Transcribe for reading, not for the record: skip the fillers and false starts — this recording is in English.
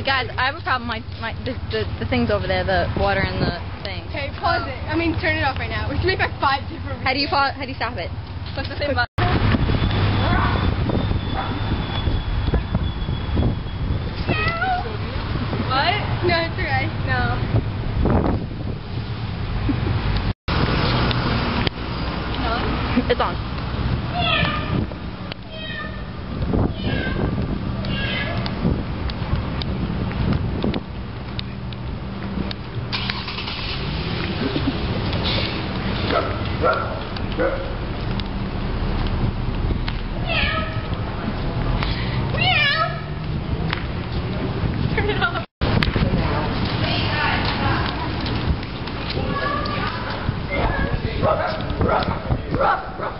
Wait, guys, I have a problem. The thing's over there, the water and the thing. Okay, pause it. I mean, turn it off right now. We can make like 5 different. How do you stop it? Push the same button. What? No, it's alright. No. It's on. Turn it off. Ruff, ruff, ruff, ruff.